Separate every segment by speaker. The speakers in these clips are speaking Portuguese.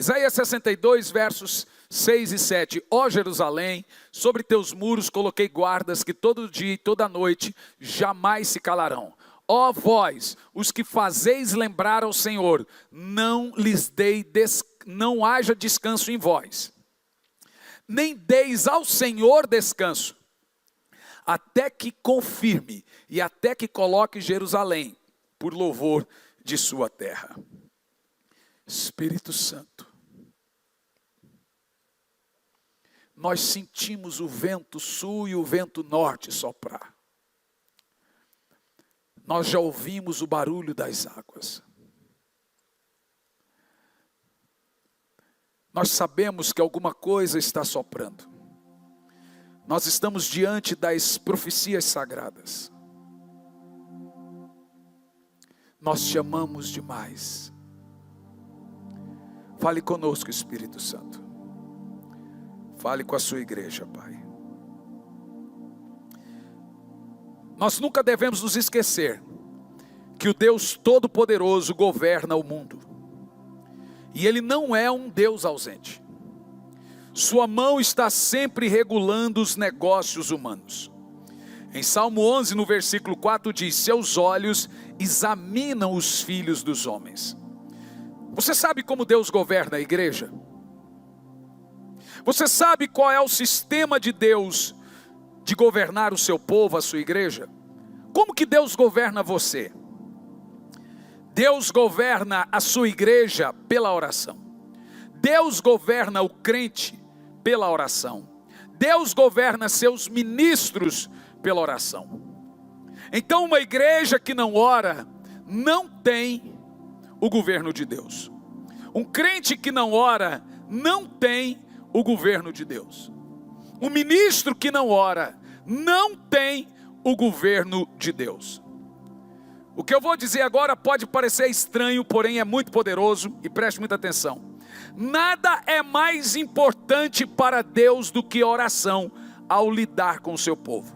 Speaker 1: Isaías 62, versos 6 e 7. Ó Jerusalém, sobre teus muros coloquei guardas que todo dia e toda noite jamais se calarão. Ó vós, os que fazeis lembrar ao Senhor, não haja descanso em vós, nem deis ao Senhor descanso, até que confirme e até que coloque Jerusalém por louvor de sua terra. Espírito Santo, nós sentimos o vento sul e o vento norte soprar. Nós já ouvimos o barulho das águas. Nós sabemos que alguma coisa está soprando. Nós estamos diante das profecias sagradas. Nós te amamos demais. Fale conosco, Espírito Santo. Fale com a sua igreja, Pai. Nós nunca devemos nos esquecer que o Deus Todo-Poderoso governa o mundo. E Ele não é um Deus ausente. Sua mão está sempre regulando os negócios humanos. Em Salmo 11, no versículo 4 diz: seus olhos examinam os filhos dos homens. Você sabe como Deus governa a igreja? Você sabe qual é o sistema de Deus de governar o seu povo, a sua igreja? Como que Deus governa você? Deus governa a sua igreja pela oração. Deus governa o crente pela oração. Deus governa seus ministros pela oração. Então uma igreja que não ora, não tem o governo de Deus. Um crente que não ora, não tem o governo de Deus. Um ministro que não ora, não tem o governo de Deus. O que eu vou dizer agora pode parecer estranho, porém é muito poderoso, e preste muita atenção. Nada é mais importante para Deus do que oração ao lidar com o seu povo.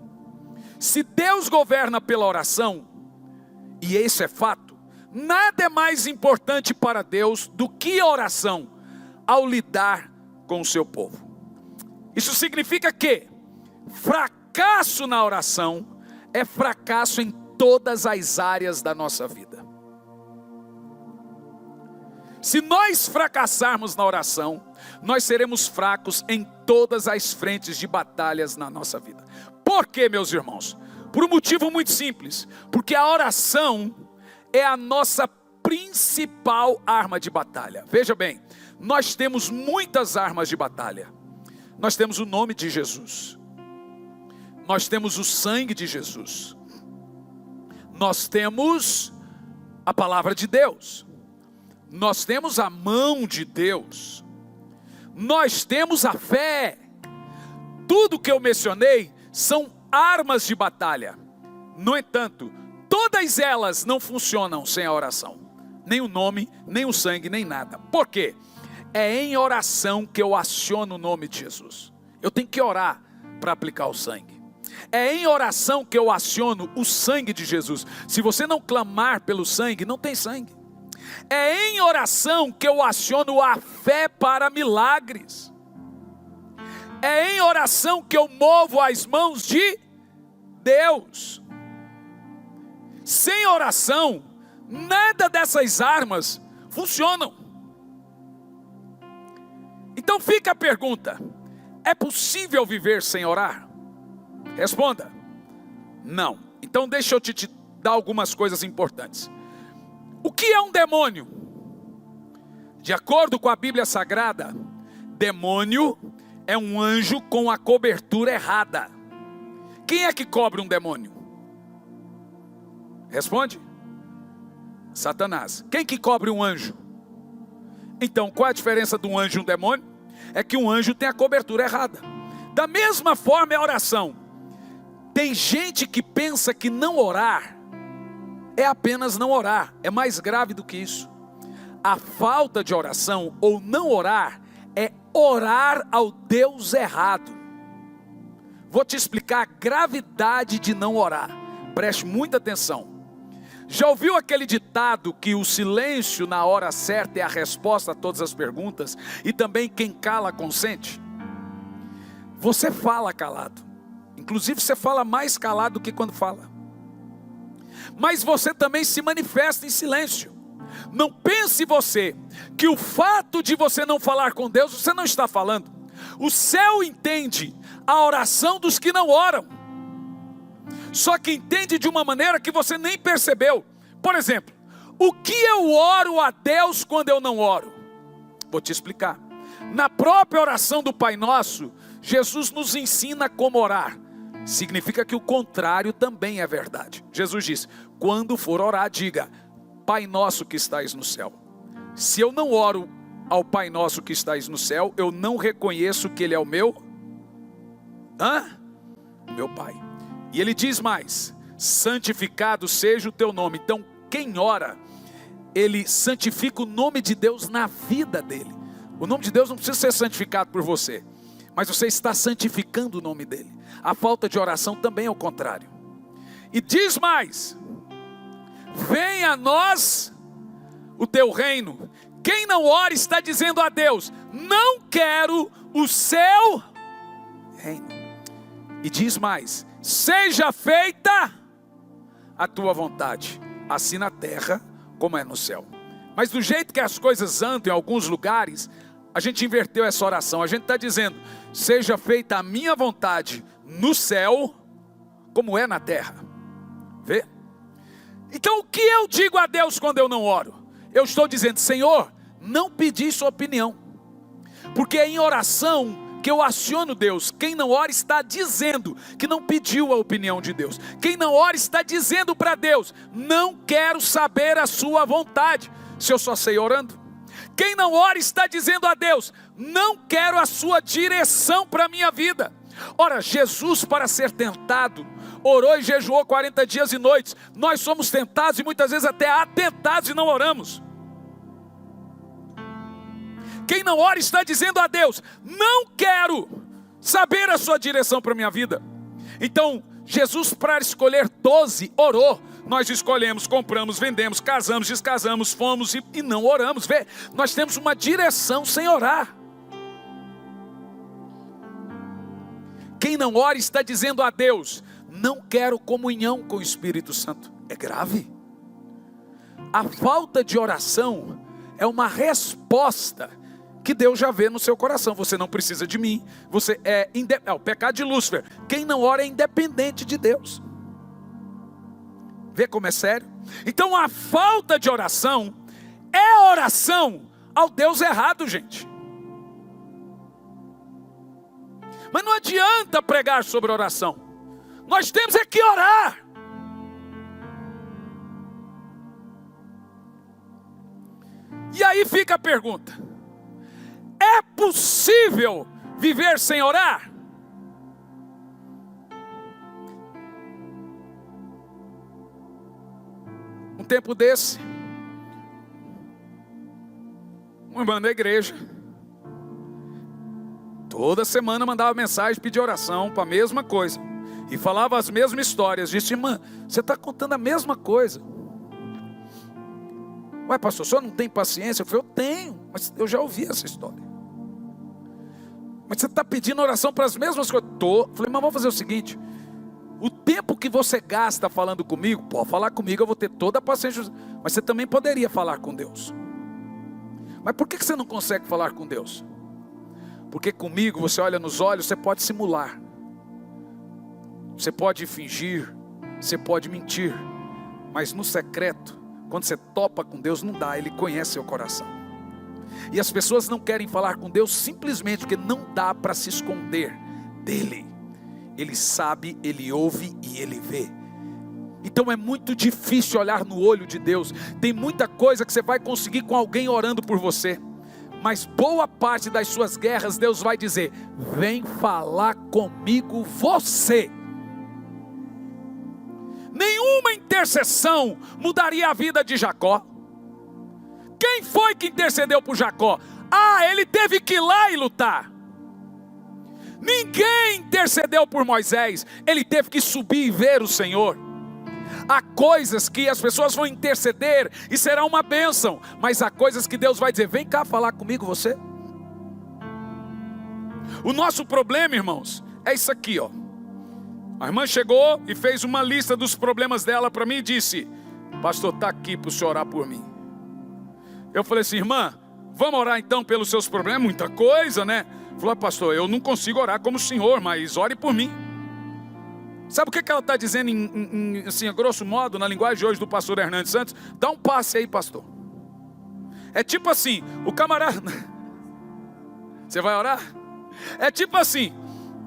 Speaker 1: Se Deus governa pela oração, e isso é fato, nada é mais importante para Deus do que a oração ao lidar com o seu povo. Isso significa que fracasso na oração é fracasso em todas as áreas da nossa vida. Se nós fracassarmos na oração, nós seremos fracos em todas as frentes de batalhas na nossa vida. Por quê, meus irmãos? Por um motivo muito simples. Porque a oração é a nossa principal arma de batalha. Veja bem, nós temos muitas armas de batalha. Nós temos o nome de Jesus. Nós temos o sangue de Jesus. Nós temos a palavra de Deus. Nós temos a mão de Deus. Nós temos a fé. Tudo que eu mencionei são armas de batalha. No entanto, todas elas não funcionam sem a oração. Nem o nome, nem o sangue, nem nada. Por quê? É em oração que eu aciono o nome de Jesus. Eu tenho que orar para aplicar o sangue. É em oração que eu aciono o sangue de Jesus. Se você não clamar pelo sangue, não tem sangue. É em oração que eu aciono a fé para milagres. É em oração que eu movo as mãos de Deus. Sem oração, nada dessas armas funcionam. Então fica a pergunta: é possível viver sem orar? Responda: não. Então deixa eu te dar algumas coisas importantes. O que é um demônio? De acordo com a Bíblia Sagrada, demônio é um anjo com a cobertura errada. Quem é que cobre um demônio? Responde. Satanás. Quem que cobre um anjo? Então, qual é a diferença de um anjo e um demônio? É que um anjo tem a cobertura errada. Da mesma forma é a oração. Tem gente que pensa que não orar é apenas não orar. É mais grave do que isso. A falta de oração ou não orar é orar ao Deus errado. Vou te explicar a gravidade de não orar. Preste muita atenção. Já ouviu aquele ditado que o silêncio na hora certa é a resposta a todas as perguntas, e também quem cala consente? Você fala calado, inclusive você fala mais calado do que quando fala, mas você também se manifesta em silêncio. Não pense você que o fato de você não falar com Deus, você não está falando. O céu entende a oração dos que não oram, só que entende de uma maneira que você nem percebeu. Por exemplo, o que eu oro a Deus quando eu não oro? Vou te explicar. Na própria oração do Pai Nosso, Jesus nos ensina como orar. Significa que o contrário também é verdade. Jesus diz: quando for orar, diga: Pai Nosso que estais no céu. Se eu não oro ao Pai Nosso que estais no céu, eu não reconheço que Ele é o meu meu Pai. E Ele diz mais: santificado seja o teu nome. Então quem ora, ele santifica o nome de Deus na vida dele. O nome de Deus não precisa ser santificado por você, mas você está santificando o nome dele. A falta de oração também é o contrário. E diz mais: venha a nós o teu reino. Quem não ora está dizendo a Deus: não quero o seu reino. E diz mais: seja feita a tua vontade, assim na terra como é no céu. Mas do jeito que as coisas andam em alguns lugares, a gente inverteu essa oração. A gente está dizendo: seja feita a minha vontade no céu como é na terra. Vê? Então o que eu digo a Deus quando eu não oro? Eu estou dizendo: Senhor, não pedi sua opinião, porque é em oração que eu aciono Deus. Quem não ora está dizendo que não pediu a opinião de Deus. Quem não ora está dizendo para Deus: não quero saber a sua vontade, se eu só sei orando. Quem não ora está dizendo a Deus: não quero a sua direção para a minha vida. Ora, Jesus, para ser tentado, orou e jejuou 40 dias e noites. Nós somos tentados e muitas vezes até atentados e não oramos. Quem não ora está dizendo a Deus: não quero saber a sua direção para a minha vida. Então Jesus, para escolher 12, orou. Nós escolhemos, compramos, vendemos, casamos, descasamos, fomos e não oramos. Vê, nós temos uma direção sem orar. Quem não ora está dizendo a Deus: não quero comunhão com o Espírito Santo. É grave. A falta de oração é uma resposta que Deus já vê no seu coração. Você não precisa de mim. Você é o pecado de Lúcifer. Quem não ora é independente de Deus. Vê como é sério? Então a falta de oração é oração ao Deus errado, gente. Mas não adianta pregar sobre oração. Nós temos é que orar. E aí fica a pergunta: é possível viver sem orar? Um tempo desse, uma irmã da igreja, toda semana mandava mensagem, pedia oração para a mesma coisa, e falava as mesmas histórias. Disse: irmã, você está contando a mesma coisa. Ué, pastor, o senhor não tem paciência? Eu falei: eu tenho, mas eu já ouvi essa história. Mas você está pedindo oração para as mesmas coisas? Estou. Falei: mas vamos fazer o seguinte: o tempo que você gasta falando comigo, pode falar comigo, eu vou ter toda a paciência, mas você também poderia falar com Deus. Mas por que você não consegue falar com Deus? Porque comigo você olha nos olhos, você pode simular, você pode fingir, você pode mentir, mas no secreto, quando você topa com Deus, não dá. Ele conhece seu coração. E as pessoas não querem falar com Deus simplesmente porque não dá para se esconder dele. Ele sabe, ele ouve e ele vê. Então é muito difícil olhar no olho de Deus. Tem muita coisa que você vai conseguir com alguém orando por você, mas boa parte das suas guerras Deus vai dizer: vem falar comigo você. Nenhuma intercessão mudaria a vida de Jacó. Quem foi que intercedeu por Jacó? Ele teve que ir lá e lutar. Ninguém intercedeu por Moisés. Ele teve que subir e ver o Senhor. Há coisas que as pessoas vão interceder e será uma bênção, mas há coisas que Deus vai dizer: vem cá falar comigo você. O nosso problema, irmãos, é isso aqui, ó. A irmã chegou e fez uma lista dos problemas dela para mim e disse: pastor, está aqui para o senhor orar por mim. Eu falei assim: irmã, vamos orar então pelos seus problemas? Muita coisa, né? Falou: pastor, eu não consigo orar como o senhor, mas ore por mim. Sabe o que ela está dizendo assim, a grosso modo, na linguagem de hoje do pastor Hernandes Santos? Dá um passe aí, pastor. É tipo assim, o camarada... Você vai orar? É tipo assim,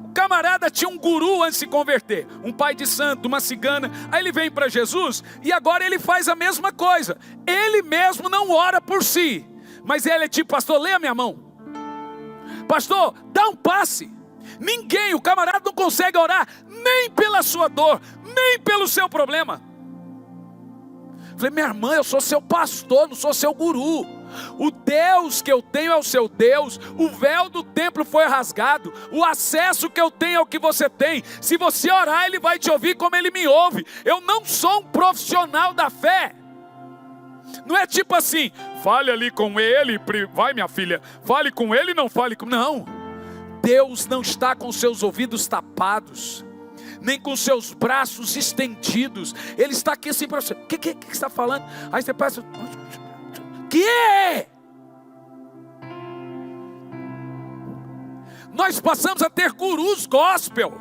Speaker 1: o camarada tinha um guru antes de se converter, um pai de santo, uma cigana. Aí ele vem para Jesus e agora ele faz a mesma coisa. Ele mesmo não ora por si, mas ele é tipo: pastor, lê a minha mão. Pastor, dá um passe. Ninguém, o camarada não consegue orar nem pela sua dor, nem pelo seu problema. Falei: minha irmã, eu sou seu pastor, não sou seu guru. O Deus que eu tenho é o seu Deus. O véu do templo foi rasgado. O acesso que eu tenho é o que você tem. Se você orar, Ele vai te ouvir como Ele me ouve. Eu não sou um profissional da fé. Não é tipo assim: fale ali com ele, vai minha filha, fale com ele, não fale com... Não, Deus não está com seus ouvidos tapados, nem com seus braços estendidos. Ele está aqui assim para você: o que você está falando? Aí você passa: que é? Nós passamos a ter gurus gospel,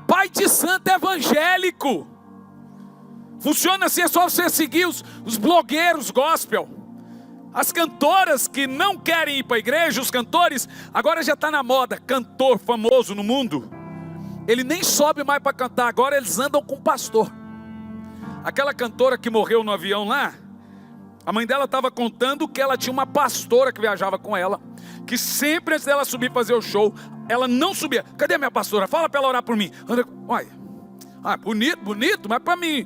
Speaker 1: pai de santo evangélico. Funciona assim, é só você seguir os blogueiros gospel. As cantoras que não querem ir para a igreja, os cantores, agora já está na moda, cantor famoso no mundo. Ele nem sobe mais para cantar, agora eles andam com pastor. Aquela cantora que morreu no avião lá, a mãe dela estava contando que ela tinha uma pastora que viajava com ela, que sempre antes dela subir fazer o show, ela não subia. Cadê minha pastora? Fala para ela orar por mim. Olha, bonito, mas para mim...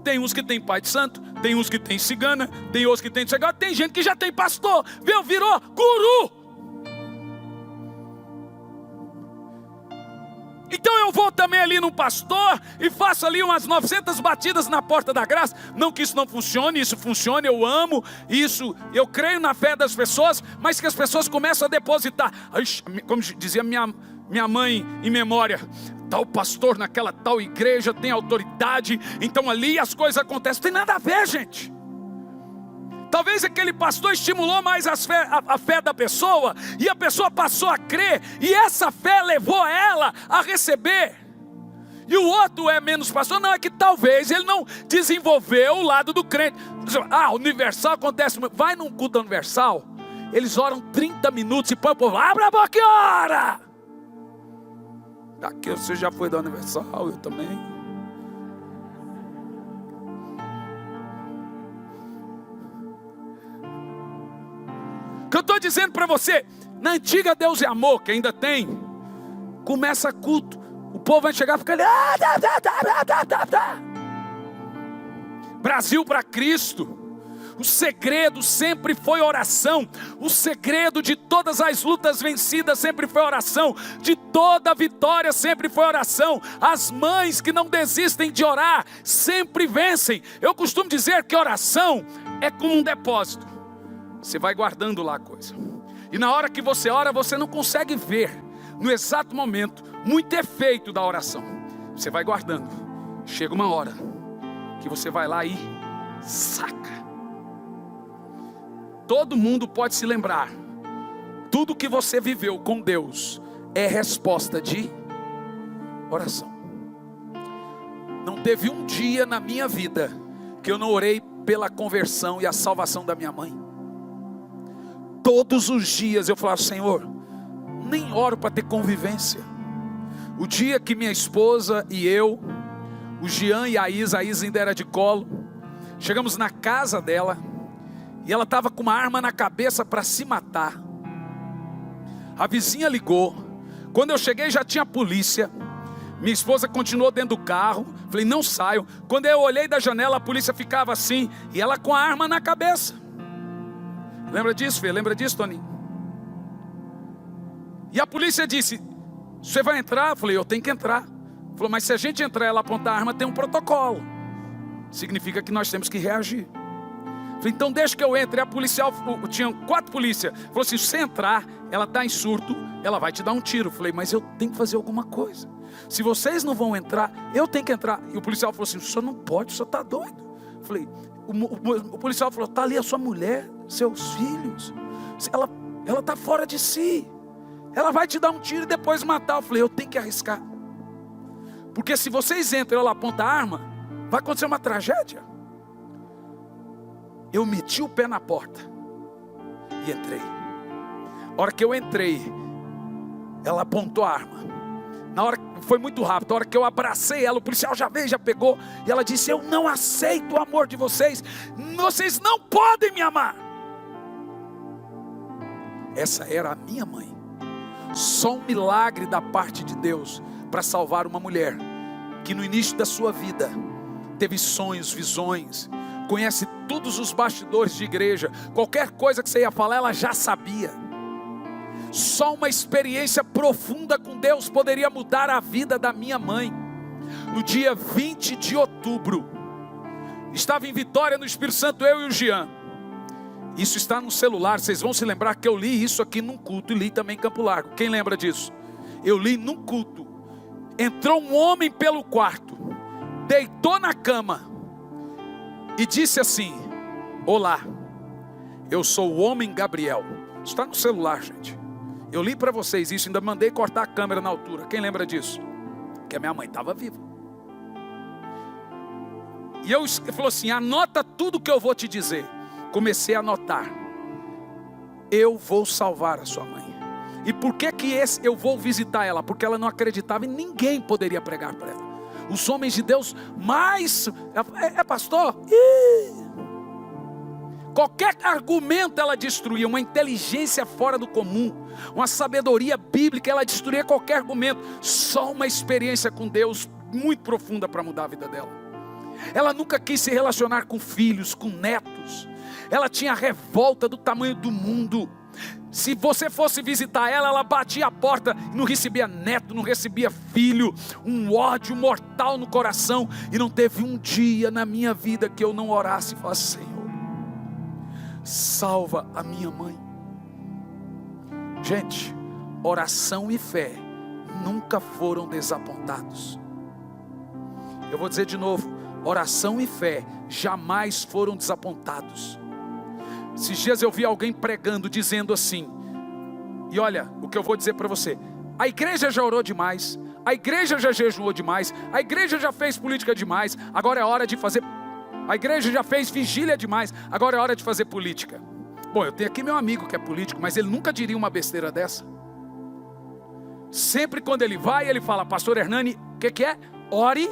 Speaker 1: Tem uns que tem pai de santo, tem uns que tem cigana, tem outros que tem cegado, tem gente que já tem pastor, virou guru. Então eu vou também ali num pastor e faço ali umas 900 batidas na porta da graça. Não que isso não funcione, isso funciona, eu amo isso, eu creio na fé das pessoas, mas que as pessoas começam a depositar. Como dizia minha mãe em memória: tal pastor naquela tal igreja tem autoridade, então ali as coisas acontecem. Não tem nada a ver, gente. Talvez aquele pastor estimulou mais a fé da pessoa, e a pessoa passou a crer, e essa fé levou ela a receber. E o outro é menos pastor. Não, é que talvez ele não desenvolveu o lado do crente. Universal acontece. Vai num culto universal, eles oram 30 minutos e põe o povo: abre a boca e ora. Aqui você já foi da Universal, eu também. O que eu estou dizendo para você, na antiga Deus e Amor, que ainda tem, começa culto, o povo vai chegar e ficar ali: Brasil para Cristo. O segredo sempre foi oração. O segredo de todas as lutas vencidas sempre foi oração. De toda vitória sempre foi oração. As mães que não desistem de orar sempre vencem. Eu costumo dizer que oração é como um depósito. Você vai guardando lá a coisa. E na hora que você ora, você não consegue ver no exato momento muito efeito da oração. Você vai guardando. Chega uma hora que você vai lá e saca. Todo mundo pode se lembrar. Tudo que você viveu com Deus é resposta de oração. Não teve um dia na minha vida que eu não orei pela conversão e a salvação da minha mãe. Todos os dias eu falava: Senhor, nem oro para ter convivência. O dia que minha esposa e eu, o Jean e a Isa ainda era de colo, chegamos na casa dela, e ela estava com uma arma na cabeça para se matar. A vizinha ligou. Quando eu cheguei já tinha polícia. Minha esposa continuou dentro do carro. Falei: não saio. Quando eu olhei da janela, a polícia ficava assim, e ela com a arma na cabeça. Lembra disso, Fê? Lembra disso, Toninho? E a polícia disse: você vai entrar? Eu falei: eu tenho que entrar. Falou, mas se a gente entrar e ela apontar a arma, tem um protocolo. Significa que nós temos que reagir. Falei, então deixa que eu entre. A policial, tinha 4 polícias. Falou assim, se você entrar, ela está em surto, ela vai te dar um tiro. Falei, mas eu tenho que fazer alguma coisa. Se vocês não vão entrar, eu tenho que entrar. E o policial falou assim, o senhor não pode, o senhor está doido. Falei, o policial falou, está ali a sua mulher, seus filhos. Ela está fora de si. Ela vai te dar um tiro e depois matar. Eu falei, eu tenho que arriscar. Porque se vocês entram e ela aponta a arma, vai acontecer uma tragédia. Eu meti o pé na porta e entrei. A hora que eu entrei, ela apontou a arma. Na hora, foi muito rápido. A hora que eu abracei ela, o policial já veio, já pegou. E ela disse, eu não aceito o amor de vocês. Vocês não podem me amar. Essa era a minha mãe. Só um milagre da parte de Deus para salvar uma mulher que no início da sua vida teve sonhos, visões, conhece todos os bastidores de igreja, qualquer coisa que você ia falar ela já sabia. Só uma experiência profunda com Deus poderia mudar a vida da minha mãe. No dia 20 de outubro, estava em Vitória no Espírito Santo, eu e o Jean. Isso está no celular, vocês vão se lembrar que eu li isso aqui num culto e li também em Campo Largo. Quem lembra disso? Eu li num culto. Entrou um homem pelo quarto, deitou na cama e disse assim, olá, eu sou o homem Gabriel. Está no celular, gente. Eu li para vocês isso, ainda mandei cortar a câmera na altura. Quem lembra disso? Que a minha mãe estava viva. E eu falou assim, anota tudo que eu vou te dizer. Comecei a anotar. Eu vou salvar a sua mãe. E por que eu vou visitar ela? Porque ela não acreditava e ninguém poderia pregar para ela. Os homens de Deus mais... pastor? Qualquer argumento ela destruía. Uma inteligência fora do comum, uma sabedoria bíblica, ela destruía qualquer argumento. Só uma experiência com Deus muito profunda para mudar a vida dela. Ela nunca quis se relacionar com filhos, com netos. Ela tinha revolta do tamanho do mundo. Se você fosse visitar ela, ela batia a porta, não recebia neto, não recebia filho, um ódio mortal no coração. E não teve um dia na minha vida que eu não orasse e falasse, Senhor, salva a minha mãe. Gente, oração e fé nunca foram desapontados. Eu vou dizer de novo, oração e fé jamais foram desapontados. Esses dias eu vi alguém pregando, dizendo assim, e olha o que eu vou dizer para você, a igreja já orou demais, a igreja já jejuou demais, a igreja já fez política demais, agora é hora de fazer, a igreja já fez vigília demais, agora é hora de fazer política. Bom, eu tenho aqui meu amigo que é político, mas ele nunca diria uma besteira dessa. Sempre quando ele vai, ele fala, pastor Hernani, o que é? Ore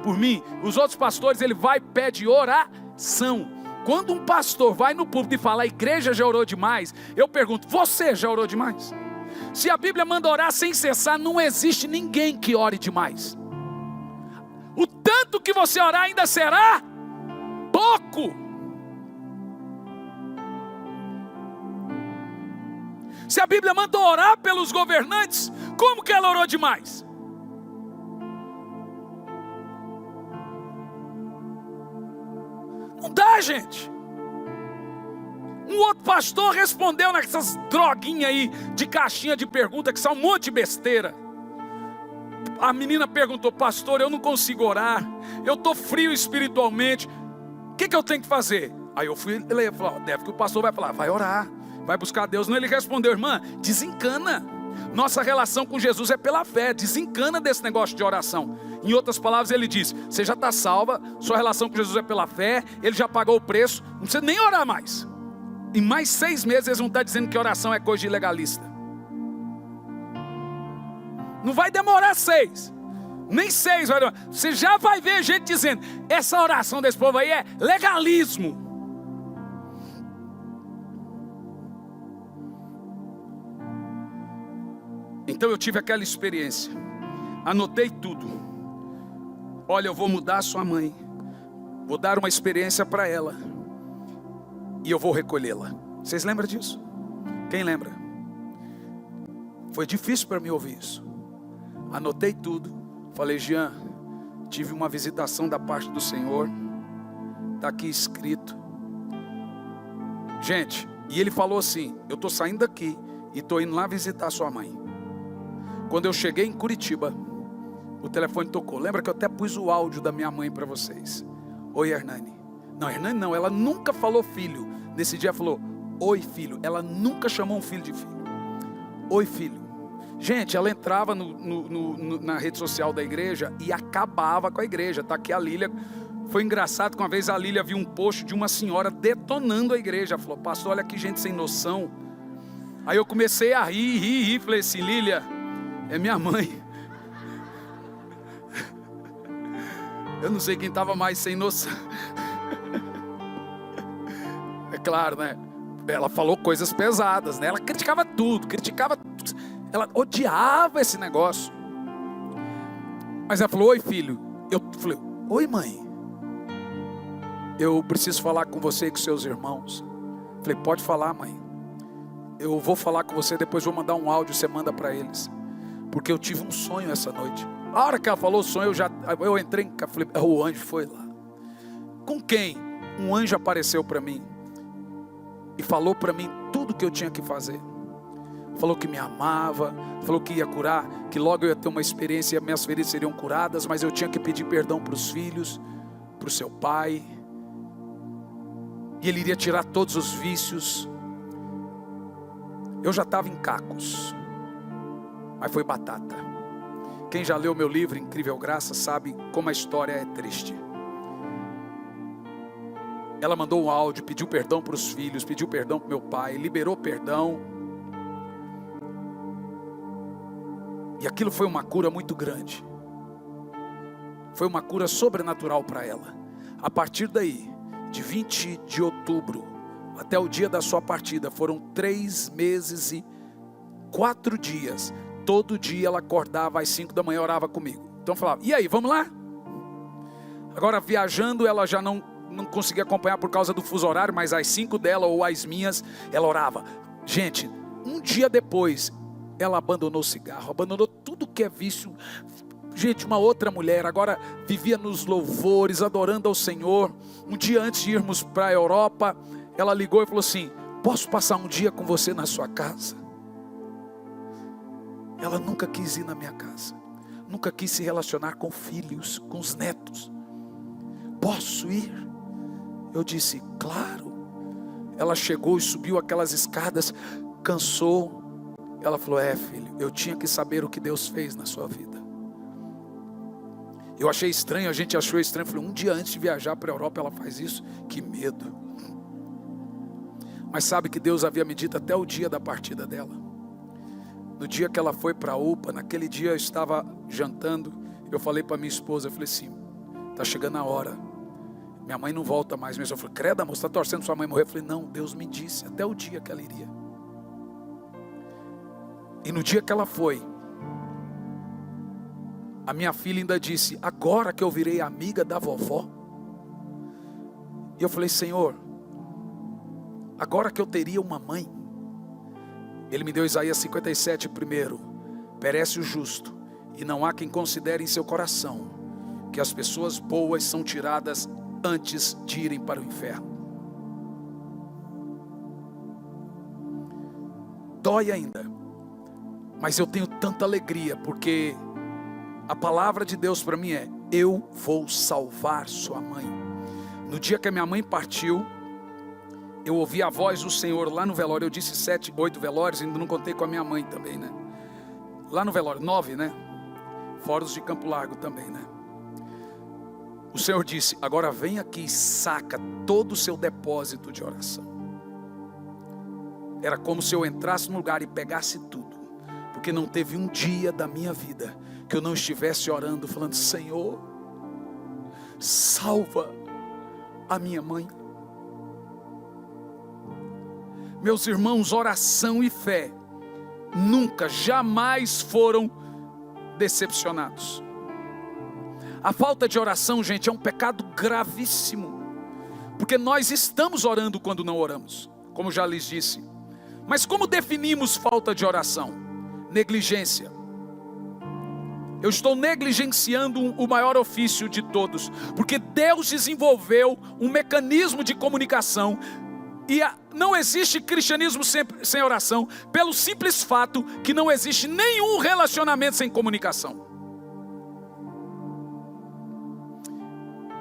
Speaker 1: por mim. Os outros pastores, ele vai e pede oração. Quando um pastor vai no púlpito e fala, a igreja já orou demais, eu pergunto, você já orou demais? Se a Bíblia manda orar sem cessar, não existe ninguém que ore demais. O tanto que você orar ainda será pouco. Se a Bíblia manda orar pelos governantes, como que ela orou demais? Não dá, gente. Um outro pastor respondeu nessas droguinhas aí de caixinha de pergunta, que são um monte de besteira. A menina perguntou, pastor, eu não consigo orar, eu estou frio espiritualmente, o que eu tenho que fazer? Aí eu fui ler, falei, deve que o pastor vai falar, vai orar, vai buscar Deus. Não, ele respondeu, irmã, desencana. Nossa relação com Jesus é pela fé, desencana desse negócio de oração. Em outras palavras ele diz, você já está salva, sua relação com Jesus é pela fé, ele já pagou o preço, não precisa nem orar mais. Em mais 6 meses eles vão estar dizendo que oração é coisa de legalista. Não vai demorar 6, nem 6 vai demorar. Você já vai ver gente dizendo, essa oração desse povo aí é legalismo. Então eu tive aquela experiência, anotei tudo. Olha, eu vou mudar a sua mãe, vou dar uma experiência para ela, e eu vou recolhê-la. Vocês lembram disso? Quem lembra? Foi difícil para mim ouvir isso. Anotei tudo, Falei: Jean, tive uma visitação da parte do Senhor, está aqui escrito. Gente, e ele falou assim: eu estou saindo daqui e estou indo lá visitar sua mãe. Quando eu cheguei em Curitiba, o telefone tocou. Lembra que eu até pus o áudio da minha mãe para vocês? Oi, Hernani. Não, Hernani não, ela nunca falou filho. Nesse dia falou: oi, filho. Ela nunca chamou um filho de filho. Oi, filho. Gente, ela entrava na rede social da igreja e acabava com a igreja. Tá aqui a Lília. Foi engraçado que uma vez a Lília viu um post de uma senhora detonando a igreja. Ela falou: pastor, olha que gente sem noção. Aí eu comecei a rir. Falei assim: Lília, é minha mãe. Eu não sei quem estava mais sem noção. É claro, né? Ela falou coisas pesadas, né? Ela criticava tudo. Ela odiava esse negócio. Mas ela falou: oi, filho. Eu falei: oi, mãe. Eu preciso falar com você e com seus irmãos. Falei: pode falar, mãe. Eu vou falar com você, depois vou mandar um áudio, você manda para eles. Porque eu tive um sonho essa noite. A hora que ela falou o sonho, eu entrei em casa, falei: o anjo foi lá. Com quem? Um anjo apareceu para mim e falou para mim tudo que eu tinha que fazer. Falou que me amava, falou que ia curar, que logo eu ia ter uma experiência e minhas feridas seriam curadas, mas eu tinha que pedir perdão para os filhos, para o seu pai, e ele iria tirar todos os vícios. Eu já estava em cacos, mas foi batata. Quem já leu meu livro Incrível Graça sabe como a história é triste. Ela mandou um áudio, pediu perdão para os filhos, pediu perdão para o meu pai, liberou perdão. E aquilo foi uma cura muito grande. Foi uma cura sobrenatural para ela. A partir daí, de 20 de outubro até o dia da sua partida, foram 3 meses e 4 dias. Todo dia ela acordava às 5 da manhã, orava comigo. Então eu falava: e aí, vamos lá? Agora viajando, ela já não conseguia acompanhar por causa do fuso horário, mas às 5 dela ou às minhas, ela orava. Gente, um dia depois, ela abandonou o cigarro, abandonou tudo que é vício. Gente, uma outra mulher, agora vivia nos louvores, adorando ao Senhor. Um dia antes de irmos para a Europa, ela ligou e falou assim: posso passar um dia com você na sua casa? Ela nunca quis ir na minha casa, nunca quis se relacionar com filhos, com os netos. Posso ir? Eu disse: claro. Ela chegou e subiu aquelas escadas, cansou. Ela falou: filho, eu tinha que saber o que Deus fez na sua vida. Eu achei estranho, a gente achou estranho. Falei: um dia antes de viajar para a Europa ela faz isso? Que medo. Mas sabe que Deus havia me dito até o dia da partida dela. No dia que ela foi para a UPA, naquele dia eu estava jantando. Eu falei para minha esposa, eu falei assim: está chegando a hora, minha mãe não volta mais mesmo. Eu falei: credo, amor, você está torcendo sua mãe morrer? Eu falei: não, Deus me disse até o dia que ela iria. E no dia que ela foi, a minha filha ainda disse: agora que eu virei amiga da vovó. E eu falei: Senhor, agora que eu teria uma mãe. Ele me deu Isaías 57 primeiro. Perece o justo, e não há quem considere em seu coração que as pessoas boas são tiradas antes de irem para o inferno. Dói ainda, mas eu tenho tanta alegria, porque a palavra de Deus para mim é: eu vou salvar sua mãe. No dia que a minha mãe partiu, eu ouvi a voz do Senhor lá no velório. Eu disse 7, 8 velórios, ainda não contei com a minha mãe também, né? Lá no velório, 9, né? Fora os de Campo Largo também, né? O Senhor disse: agora vem aqui e saca todo o seu depósito de oração. Era como se eu entrasse no lugar e pegasse tudo, porque não teve um dia da minha vida que eu não estivesse orando, falando: Senhor, salva a minha mãe. Meus irmãos, oração e fé nunca, jamais foram decepcionados. A falta de oração, gente, é um pecado gravíssimo, porque nós estamos orando quando não oramos, como já lhes disse. Mas como definimos falta de oração? Negligência. eu estou negligenciando o maior ofício de todos, porque Deus desenvolveu um mecanismo de comunicação, e não existe cristianismo sem oração, pelo simples fato que não existe nenhum relacionamento sem comunicação.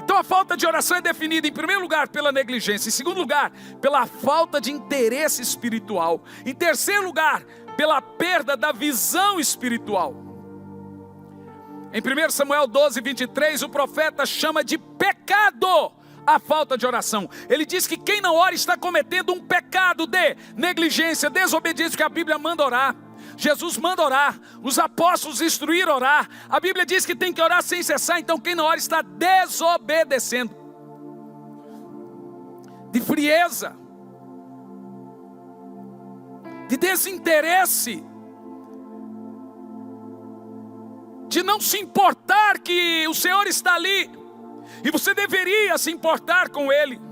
Speaker 1: Então a falta de oração é definida em primeiro lugar pela negligência, em segundo lugar pela falta de interesse espiritual, em terceiro lugar pela perda da visão espiritual. Em 1 Samuel 12, 23, o profeta chama de pecado a falta de oração. Ele diz que quem não ora está cometendo um pecado de negligência, desobediência, que a Bíblia manda orar. Jesus manda orar, os apóstolos instruíram orar. A Bíblia diz que tem que orar sem cessar, então quem não ora está desobedecendo. De frieza, de desinteresse, de não se importar que o Senhor está ali, e você deveria se importar com Ele.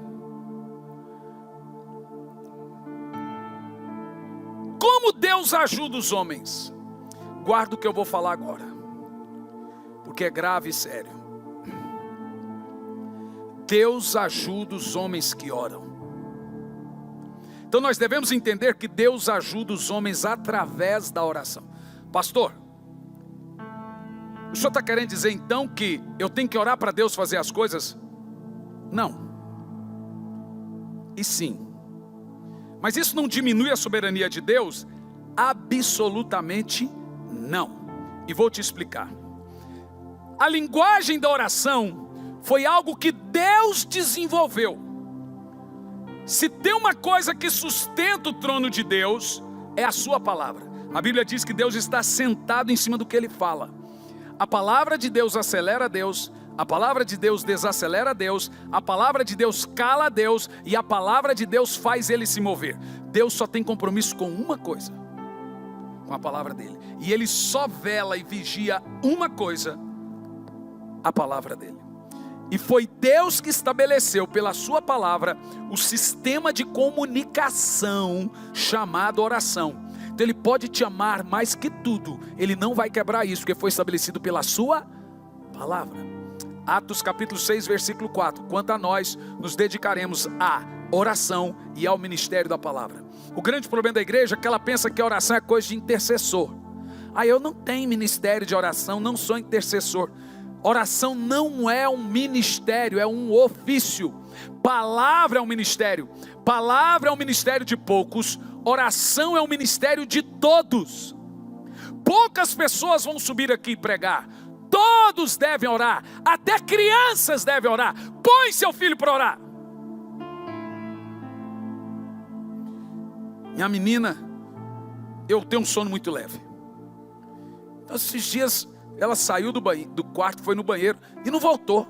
Speaker 1: Como Deus ajuda os homens? Guarda o que eu vou falar agora, porque é grave e sério. Deus ajuda os homens que oram. Então nós devemos entender que Deus ajuda os homens através da oração. Pastor, o senhor está querendo dizer então que eu tenho que orar para Deus fazer as coisas? Não. E sim. Mas isso não diminui a soberania de Deus? Absolutamente não. E vou te explicar. A linguagem da oração foi algo que Deus desenvolveu. Se tem uma coisa que sustenta o trono de Deus, é a sua palavra. A Bíblia diz que Deus está sentado em cima do que Ele fala. A palavra de Deus acelera Deus, a palavra de Deus desacelera Deus, a palavra de Deus cala Deus, e a palavra de Deus faz Ele se mover. Deus só tem compromisso com uma coisa, com a palavra dEle. E Ele só vela e vigia uma coisa, a palavra dEle. E foi Deus que estabeleceu pela sua palavra o sistema de comunicação chamado oração. Então Ele pode te amar mais que tudo, Ele não vai quebrar isso, porque foi estabelecido pela sua palavra. Atos capítulo 6, versículo 4. Quanto a nós, nos dedicaremos à oração e ao ministério da palavra. O grande problema da igreja é que ela pensa que a oração é coisa de intercessor. Eu não tenho ministério de oração, não sou intercessor. Oração não é um ministério, é um ofício. Palavra é um ministério. Palavra é um ministério de poucos. Oração é um ministério de todos. Poucas pessoas vão subir aqui e pregar. Todos devem orar. Até crianças devem orar. Põe seu filho para orar. Minha menina, eu tenho um sono muito leve. Então, esses dias ela saiu do quarto, foi no banheiro e não voltou.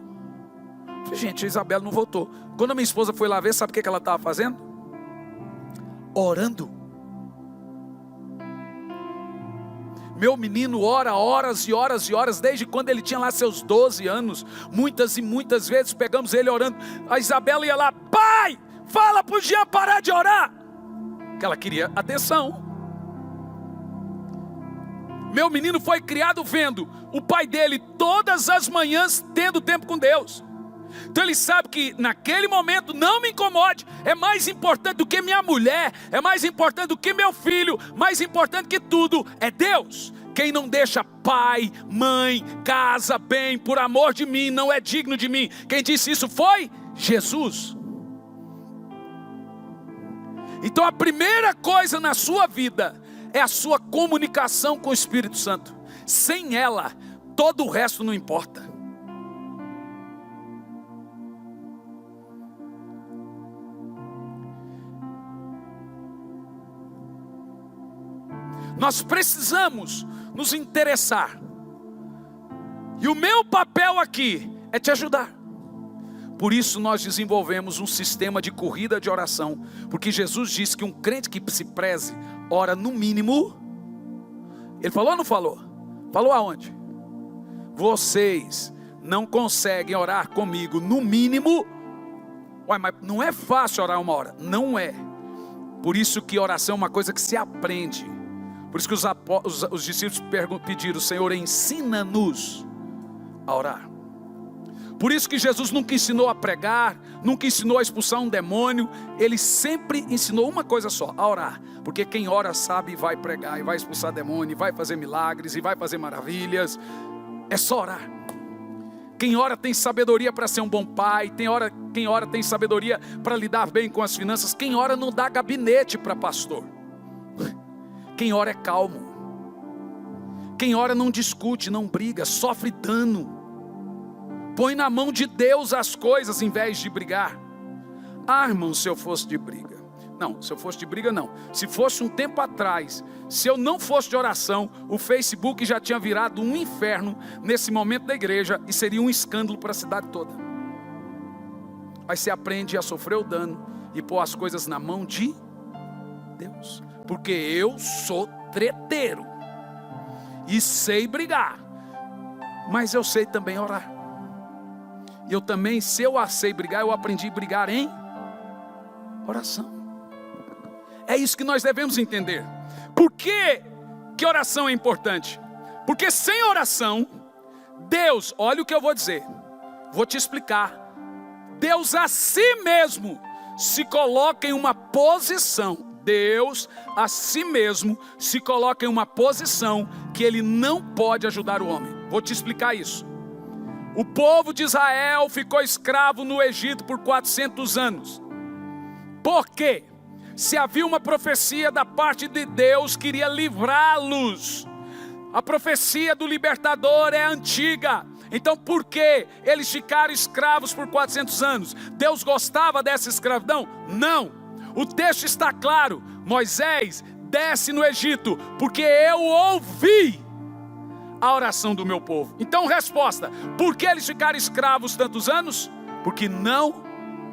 Speaker 1: Falei, gente, a Isabela não voltou. Quando a minha esposa foi lá ver, sabe o que ela estava fazendo? Orando. Meu menino ora horas e horas e horas, desde quando ele tinha lá seus 12 anos. Muitas e muitas vezes pegamos ele orando. A Isabela ia lá, pai, fala para o Jean parar de orar. Que ela queria atenção. Meu menino foi criado vendo o pai dele todas as manhãs tendo tempo com Deus. Então ele sabe que naquele momento, não me incomode, é mais importante do que minha mulher, é mais importante do que meu filho, mais importante que tudo é Deus. Quem não deixa pai, mãe, casa, bem, por amor de mim, não é digno de mim. Quem disse isso foi Jesus. Então a primeira coisa na sua vida é a sua comunicação com o Espírito Santo. Sem ela, todo o resto não importa. Nós precisamos nos interessar. E o meu papel aqui é te ajudar. Por isso nós desenvolvemos um sistema de corrida de oração. Porque Jesus disse que um crente que se preze, ora no mínimo. Ele falou ou não falou? Falou aonde? Vocês não conseguem orar comigo no mínimo. Ué, mas não é fácil orar 1 hora. Não é. Por isso que oração é uma coisa que se aprende. Por isso que os discípulos pediram: Senhor, ensina-nos a orar. Por isso que Jesus nunca ensinou a pregar, nunca ensinou a expulsar um demônio. Ele sempre ensinou uma coisa só: a orar. Porque quem ora sabe e vai pregar, e vai expulsar demônio, e vai fazer milagres, e vai fazer maravilhas. É só orar. Quem ora tem sabedoria para ser um bom pai. Quem ora tem sabedoria para lidar bem com as finanças. Quem ora não dá gabinete para pastor. Quem ora é calmo. Quem ora não discute, não briga, sofre dano. Põe na mão de Deus as coisas em vez de brigar. Ah, irmão, se eu fosse de briga. Não, se eu fosse de briga não. Se fosse um tempo atrás, se eu não fosse de oração, o Facebook já tinha virado um inferno nesse momento da igreja e seria um escândalo para a cidade toda. Aí você aprende a sofrer o dano e pôr as coisas na mão de Deus. Porque eu sou treteiro e sei brigar, mas eu sei também orar. E eu também, se eu sei brigar, eu aprendi a brigar em oração. É isso que nós devemos entender. Por que oração é importante? Porque sem oração, Deus, olha o que eu vou dizer, vou te explicar. Deus a si mesmo se coloca em uma posição. Deus a si mesmo se coloca em uma posição que Ele não pode ajudar o homem. Vou te explicar isso. O povo de Israel ficou escravo no Egito por 400 anos. Por quê? Se havia uma profecia da parte de Deus que iria livrá-los. A profecia do libertador é antiga. Então por que eles ficaram escravos por 400 anos? Deus gostava dessa escravidão? Não. O texto está claro. Moisés desce no Egito porque eu ouvi a oração do meu povo. Então resposta: por que eles ficaram escravos tantos anos? Porque não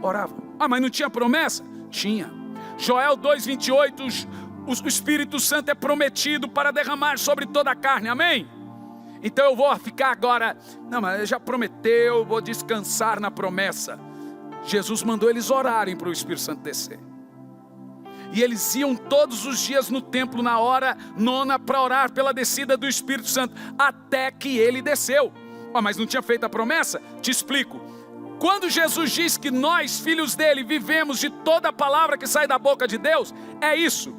Speaker 1: oravam. Ah, mas não tinha promessa? Tinha. Joel 2:28, o Espírito Santo é prometido para derramar sobre toda a carne, amém? Então eu vou ficar agora, não, mas ele já prometeu, vou descansar na promessa. Jesus mandou eles orarem para o Espírito Santo descer. E eles iam todos os dias no templo na hora nona para orar pela descida do Espírito Santo, até que ele desceu. Mas não tinha feito a promessa? Te explico. Quando Jesus diz que nós, filhos dele, vivemos de toda a palavra que sai da boca de Deus, é isso.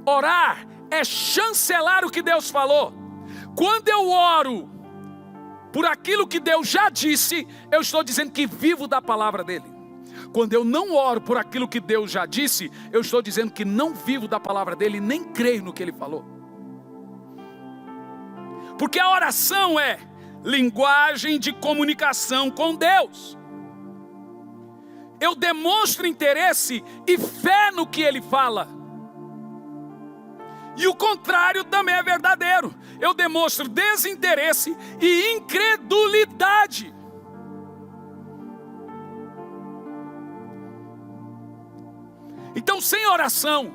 Speaker 1: Orar é chancelar o que Deus falou. Quando eu oro por aquilo que Deus já disse, eu estou dizendo que vivo da palavra dele. Quando eu não oro por aquilo que Deus já disse, eu estou dizendo que não vivo da palavra dele, nem creio no que ele falou. Porque a oração é linguagem de comunicação com Deus. Eu demonstro interesse e fé no que ele fala. E o contrário também é verdadeiro. Eu demonstro desinteresse e incredulidade. Então, sem oração,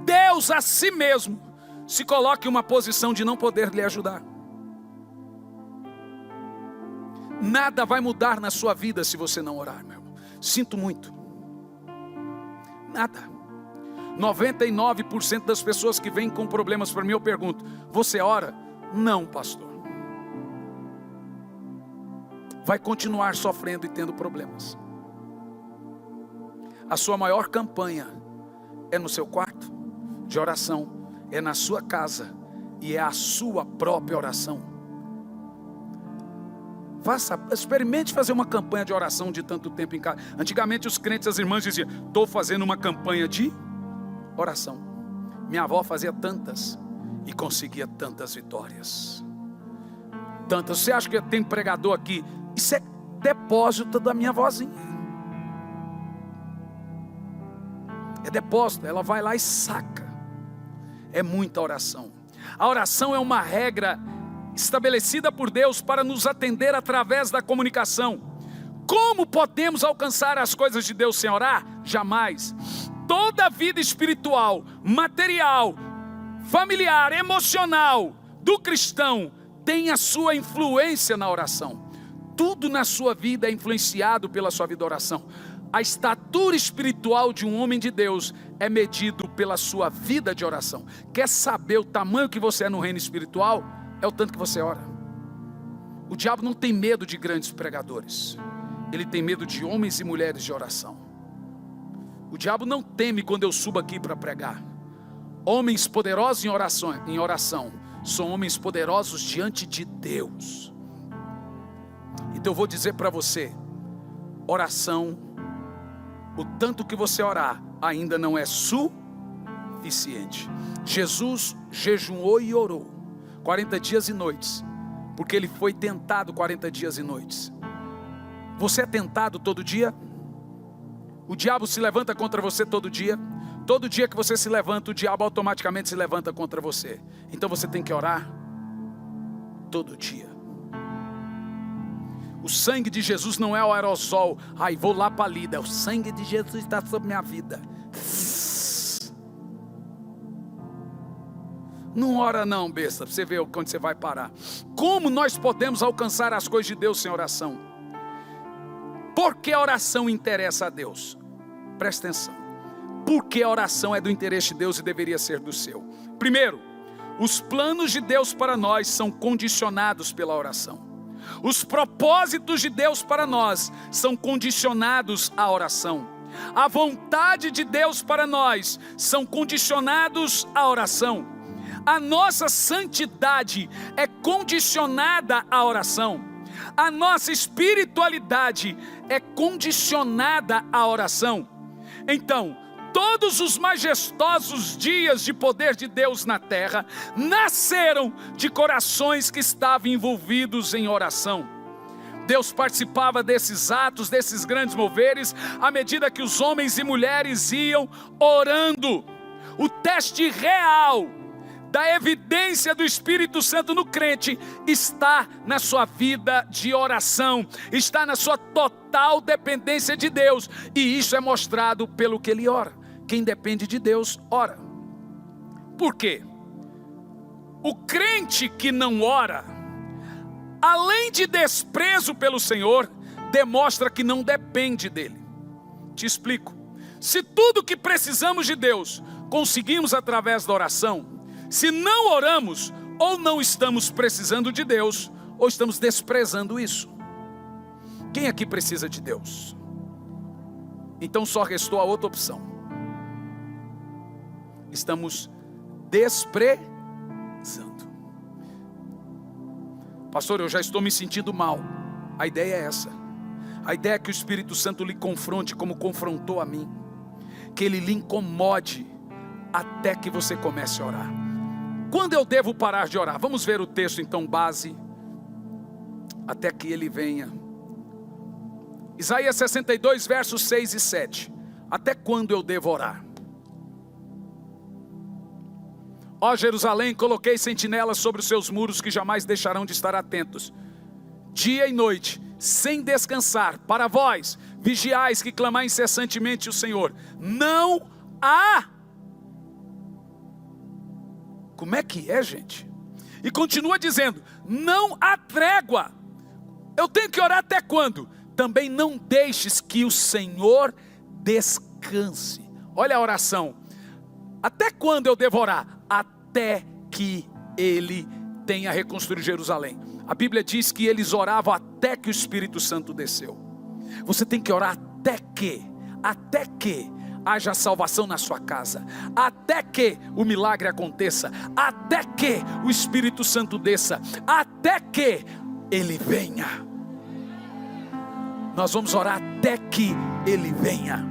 Speaker 1: Deus a si mesmo se coloca em uma posição de não poder lhe ajudar. Nada vai mudar na sua vida se você não orar, meu irmão. Sinto muito. Nada. 99% das pessoas que vêm com problemas para mim, eu pergunto: você ora? Não, pastor. Vai continuar sofrendo e tendo problemas. A sua maior campanha é no seu quarto de oração, é na sua casa e é a sua própria oração. Experimente fazer uma campanha de oração de tanto tempo em casa. Antigamente os crentes, as irmãs diziam: estou fazendo uma campanha de oração. Minha avó fazia tantas e conseguia tantas vitórias. Tantas. Você acha que tem pregador aqui? Isso é depósito da minha vozinha. É depósito, ela vai lá e saca. É muita oração. A oração é uma regra estabelecida por Deus para nos atender através da comunicação. Como podemos alcançar as coisas de Deus sem orar? Jamais. Toda a vida espiritual, material, familiar, emocional do cristão tem a sua influência na oração. Tudo na sua vida é influenciado pela sua vida de oração. A estatura espiritual de um homem de Deus é medido pela sua vida de oração. Quer saber o tamanho que você é no reino espiritual? É o tanto que você ora. O diabo não tem medo de grandes pregadores. Ele tem medo de homens e mulheres de oração. O diabo não teme quando eu subo aqui para pregar. Homens poderosos em oração são homens poderosos diante de Deus. Então eu vou dizer para você, oração, o tanto que você orar ainda não é suficiente. Jesus jejuou e orou 40 dias e noites, porque ele foi tentado 40 dias e noites. Você é tentado todo dia? O diabo se levanta contra você todo dia? Todo dia que você se levanta, o diabo automaticamente se levanta contra você. Então você tem que orar todo dia. O sangue de Jesus não é o aerosol. Ai, vou lá para a lida. O sangue de Jesus está sobre minha vida. Não ora não, besta, para você ver quando você vai parar. Como nós podemos alcançar as coisas de Deus sem oração? Porque a oração interessa a Deus. Presta atenção. Porque a oração é do interesse de Deus e deveria ser do seu. Primeiro, os planos de Deus para nós são condicionados pela oração. Os propósitos de Deus para nós são condicionados à oração. A vontade de Deus para nós são condicionados à oração. A nossa santidade é condicionada à oração. A nossa espiritualidade é condicionada à oração. Então, todos os majestosos dias de poder de Deus na terra nasceram de corações que estavam envolvidos em oração. Deus participava desses atos, desses grandes moveres, à medida que os homens e mulheres iam orando. O teste real da evidência do Espírito Santo no crente está na sua vida de oração, está na sua total dependência de Deus, e isso é mostrado pelo que ele ora. Quem depende de Deus, ora. Por quê? O crente que não ora, além de desprezo pelo Senhor, demonstra que não depende dele. Te explico. Se tudo que precisamos de Deus conseguimos através da oração, se não oramos, ou não estamos precisando de Deus, ou estamos desprezando isso. Quem aqui precisa de Deus? Então só restou a outra opção. Estamos desprezando. Pastor, eu já estou me sentindo mal. A ideia é essa. A ideia é que o Espírito Santo lhe confronte como confrontou a mim. Que ele lhe incomode até que você comece a orar. Quando eu devo parar de orar? Vamos ver o texto então base, até que ele venha. Isaías 62 versos 6 e 7. Até quando eu devo orar? Ó Jerusalém, coloquei sentinelas sobre os seus muros que jamais deixarão de estar atentos, dia e noite, sem descansar, para vós, vigiais que clamar incessantemente o Senhor. Não há. Como é que é, gente? E continua dizendo, não há trégua. Eu tenho que orar até quando? Também não deixes que o Senhor descanse. Olha a oração. Até quando eu devo orar? Até que ele tenha reconstruído Jerusalém. A Bíblia diz que eles oravam até que o Espírito Santo desceu. Você tem que orar até que haja salvação na sua casa, até que o milagre aconteça, até que o Espírito Santo desça, até que ele venha. Nós vamos orar até que ele venha.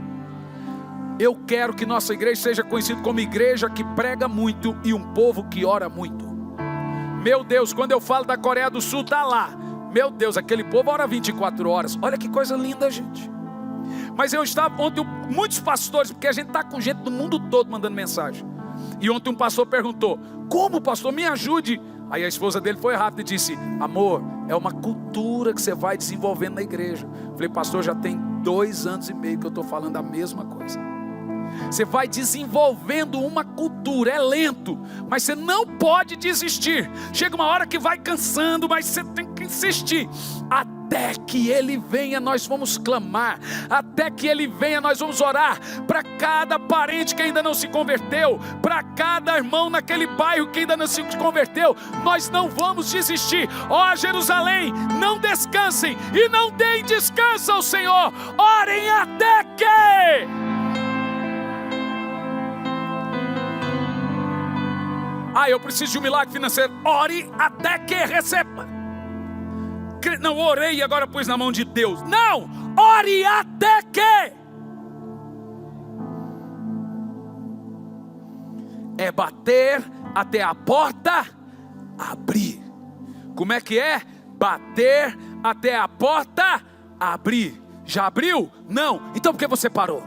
Speaker 1: Eu quero que nossa igreja seja conhecida como igreja que prega muito e um povo que ora muito. Meu Deus, quando eu falo da Coreia do Sul, está lá. Meu Deus, aquele povo ora 24 horas. Olha que coisa linda, gente. Mas eu estava ontem, muitos pastores, porque a gente está com gente do mundo todo mandando mensagem. E ontem um pastor perguntou, como pastor, me ajude? Aí a esposa dele foi rápida e disse, amor, é uma cultura que você vai desenvolvendo na igreja. Eu falei, pastor, já tem 2 anos e meio que eu estou falando a mesma coisa. Você vai desenvolvendo uma cultura, é lento, mas você não pode desistir. Chega uma hora que vai cansando, mas você tem que insistir, até até que Ele venha, nós vamos clamar. Até que Ele venha, nós vamos orar para cada parente que ainda não se converteu, para cada irmão naquele bairro que ainda não se converteu. Nós não vamos desistir. Ó Jerusalém, não descansem e não deem descanso ao Senhor. Orem até que... eu preciso de um milagre financeiro. Ore até que receba. Não, orei e agora pus na mão de Deus. Não, ore até que. É bater até a porta abrir. Como é que é? Bater até a porta abrir. Já abriu? Não. Então por que você parou?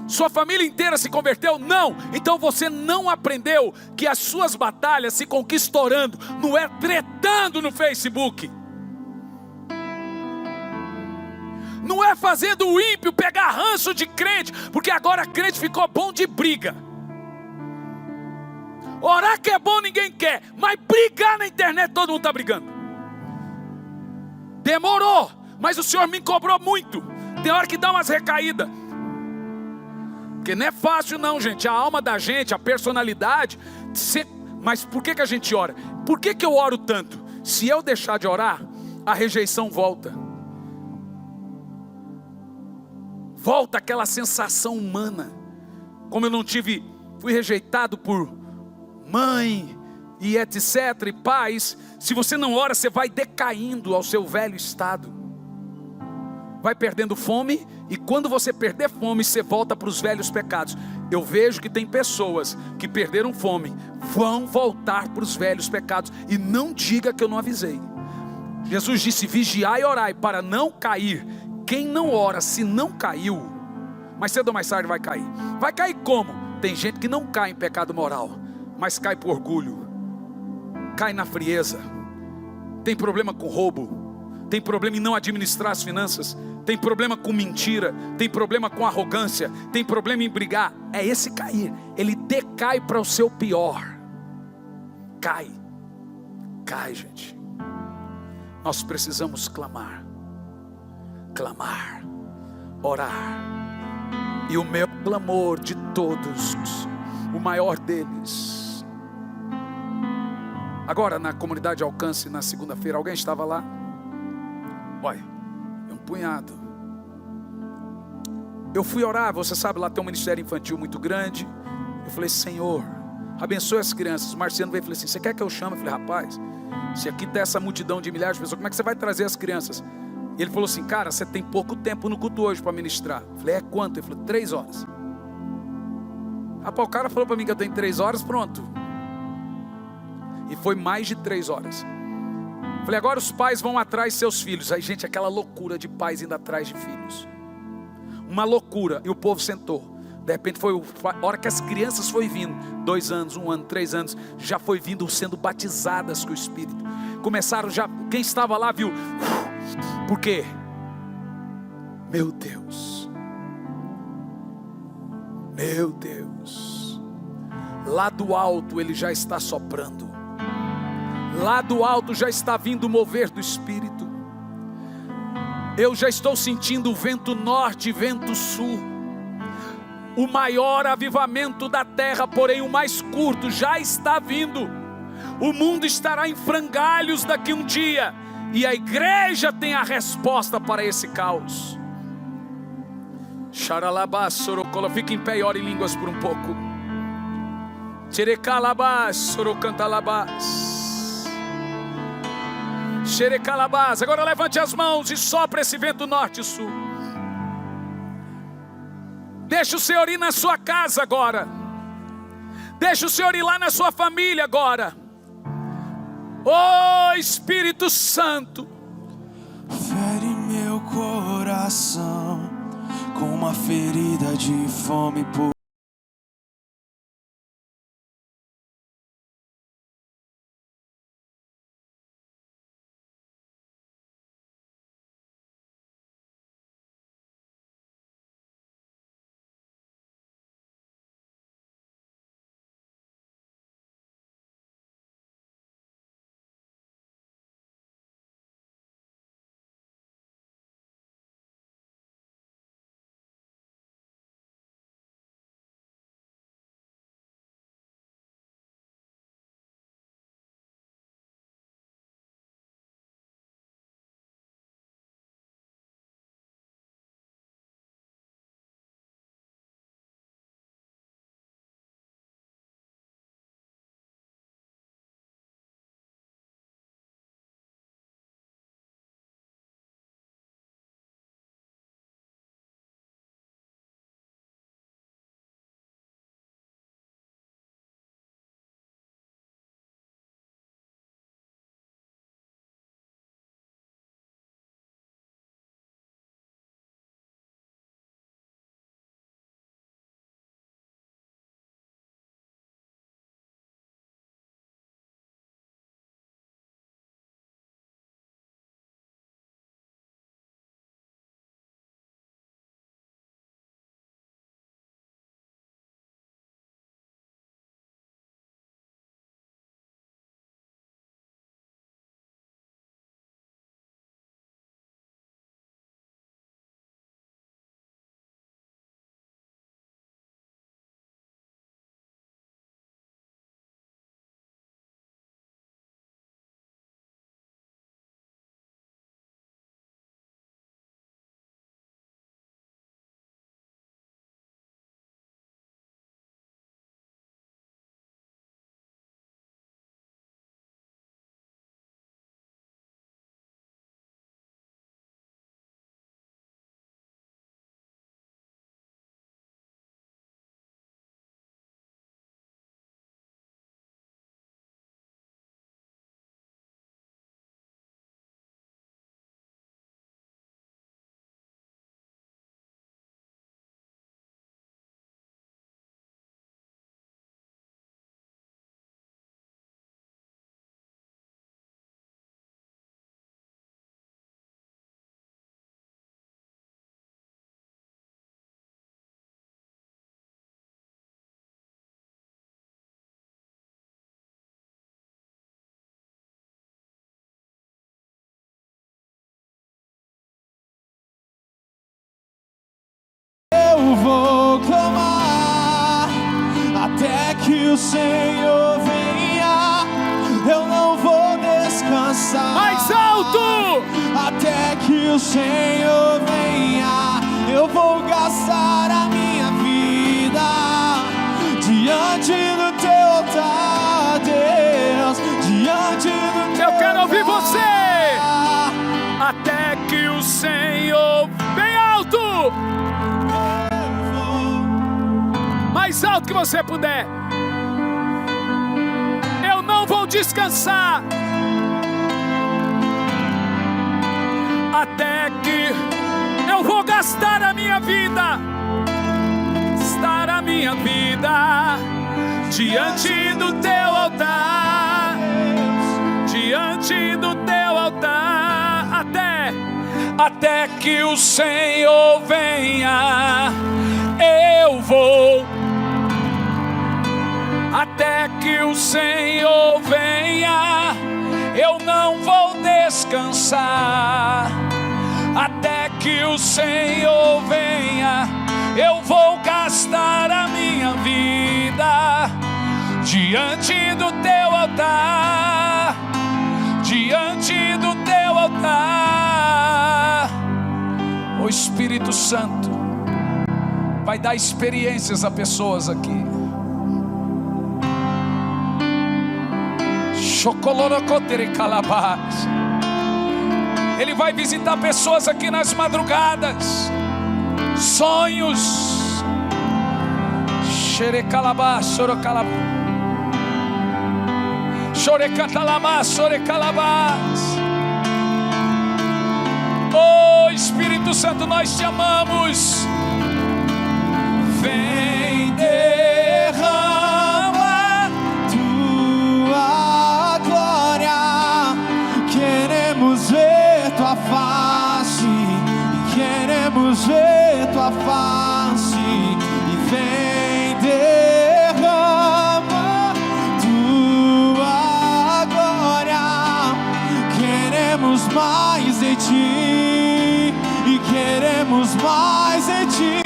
Speaker 1: Sua família inteira se converteu? Não. Então você não aprendeu que as suas batalhas se conquistam orando, não é tretando no Facebook, não é fazendo o ímpio pegar ranço de crente, porque agora crente ficou bom de briga. Orar que é bom ninguém quer, mas brigar na internet todo mundo está brigando. Demorou, mas o Senhor me cobrou muito. Tem hora que dá umas recaídas, porque não é fácil não, gente. A alma da gente, a personalidade. Mas por que a gente ora? Por que eu oro tanto? Se eu deixar de orar, a rejeição volta. Volta aquela sensação humana. Como eu não tive, fui rejeitado por mãe e etc. e pais. Se você não ora, você vai decaindo ao seu velho estado. Vai perdendo fome, e quando você perder fome, você volta para os velhos pecados. Eu vejo que tem pessoas que perderam fome, vão voltar para os velhos pecados. E não diga que eu não avisei. Jesus disse: vigiai e orai para não cair. Quem não ora, se não caiu, mais cedo ou mais tarde vai cair. Vai cair como? Tem gente que não cai em pecado moral, mas cai por orgulho, cai na frieza, tem problema com roubo, tem problema em não administrar as finanças, tem problema com mentira, tem problema com arrogância, tem problema em brigar. É esse cair, ele decai para o seu pior. Cai, gente. Nós precisamos clamar, orar. E o meu clamor de todos, o maior deles. Agora na comunidade Alcance, na segunda-feira, alguém estava lá? Olha, é um punhado. Eu fui orar, você sabe, lá tem um ministério infantil muito grande. Eu falei: Senhor, abençoe as crianças. O Marciano veio e falou assim: você quer que eu chame? Eu falei: rapaz, se aqui tem essa multidão de milhares de pessoas, como é que você vai trazer as crianças? E ele falou assim: cara, você tem pouco tempo no culto hoje para ministrar. Eu falei: é quanto? Ele falou: 3 horas. Rapaz, o cara falou para mim que eu tenho 3 horas, pronto. E foi mais de 3 horas. Eu falei: agora os pais vão atrás de seus filhos. Aí, gente, aquela loucura de pais indo atrás de filhos. Uma loucura. E o povo sentou. De repente foi a hora que as crianças foi vindo, 2 anos, 1 ano, 3 anos, já foi vindo sendo batizadas com o Espírito. Começaram já, quem estava lá viu. Por quê? Meu Deus, lá do alto Ele já está soprando, lá do alto já está vindo o mover do Espírito. Eu já estou sentindo o vento norte e vento sul. O maior avivamento da terra, porém o mais curto, já está vindo. O mundo estará em frangalhos daqui um dia, e a igreja tem a resposta para esse caos. Xaralabás, sorocola, fica em pé e ore em línguas por um pouco. Xerecalabás, sorocantalabás. Xerecalabás. Agora levante as mãos e sopra esse vento norte e sul. Deixa o Senhor ir na sua casa agora. Deixa o Senhor ir lá na sua família agora. Oh Espírito Santo,
Speaker 2: fere meu coração com uma ferida de fome por Senhor venha, eu não vou descansar.
Speaker 1: Mais alto!
Speaker 2: Até que o Senhor venha, eu vou gastar a minha vida diante do teu altar, Deus, diante do teu altar.
Speaker 1: Eu quero ouvir você. Até que o Senhor, bem alto, mais alto que você puder. Eu não vou descansar até que eu vou gastar a minha vida, gastar a minha vida diante do teu altar, diante do teu altar, até que o Senhor venha, eu vou. Até que o Senhor venha, eu não vou descansar. Até que o Senhor venha, eu vou gastar a minha vida diante do teu altar, diante do teu altar. O Espírito Santo vai dar experiências a pessoas aqui. Ele vai visitar pessoas aqui nas madrugadas, sonhos. Xerecalabá, sorocalabá, xorecantalabá, sorecalabás. Oh Espírito Santo, nós te amamos. Vem, derrama tua glória. Queremos ver tua face, queremos ver tua face. E vem, derrama tua glória. Queremos mais de ti, e queremos mais de ti.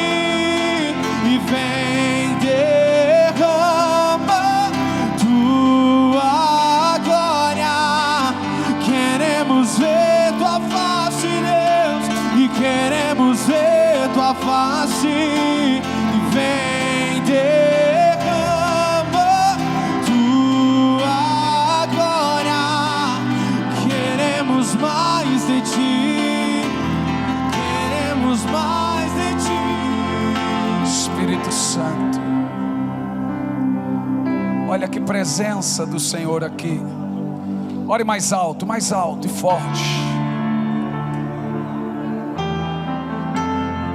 Speaker 1: E vem, derrama tua glória. Queremos ver tua face, Deus, e queremos ver tua face. E vem, derrama tua glória. Queremos mais de ti, queremos mais de ti. Espírito Santo, olha que presença do Senhor aqui. Ore mais alto e forte.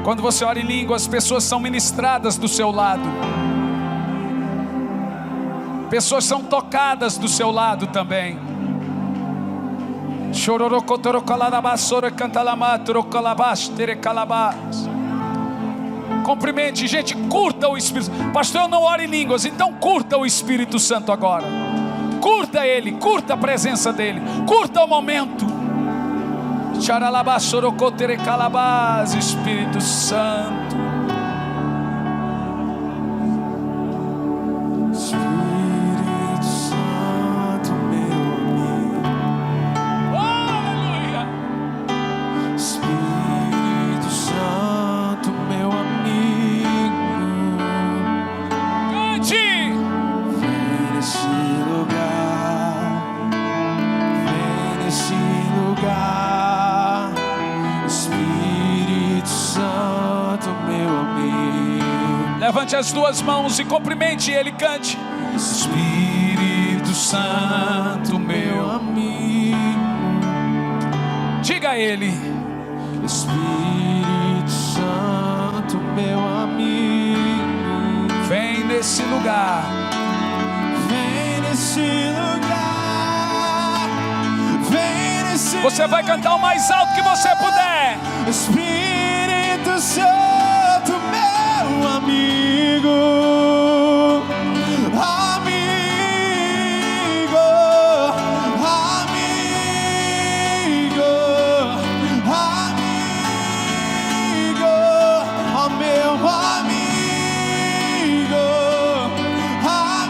Speaker 1: Quando você ora em língua, as pessoas são ministradas do seu lado, pessoas são tocadas do seu lado também. Cumprimente, gente, curta o Espírito. Pastor, eu não oro em línguas, então curta o Espírito Santo agora. Curta Ele, curta a presença dEle, curta o momento. Espírito Santo. Espírito Santo, meu amigo. Oh, aleluia. Espírito Santo, meu amigo. Cante. Vem nesse lugar, vem nesse lugar. Espírito Santo, meu amigo. Levante as duas mãos e cumprimente Ele, cante. Espírito Santo, meu amigo. Diga a Ele. Espírito Santo, meu amigo. Vem nesse lugar, vem nesse lugar, vem nesse. Você vai cantar o mais alto que você puder. Espírito Santo, meu amigo, amigo, amigo, amigo, oh meu amigo, amigo.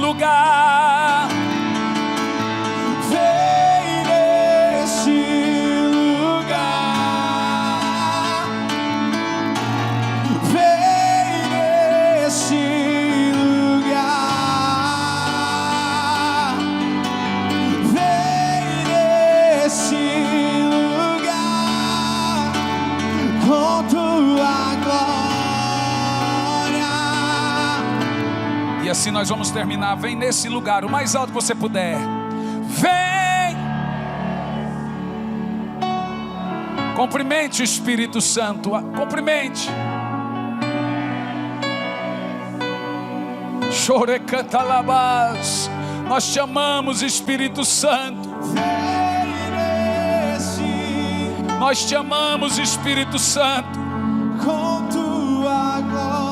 Speaker 1: lugar.
Speaker 2: Vem nesse lugar. Vem nesse lugar. Vem nesse lugar com tua glória.
Speaker 1: E assim nós vamos terminar. Vem nesse lugar, o mais alto que você puder. Vem. Cumprimente o Espírito Santo. Cumprimente. Chorecantalabás. Nós te amamos, Espírito Santo.
Speaker 2: Vem nesse
Speaker 1: Nós te amamos, Espírito Santo.
Speaker 2: com tua glória.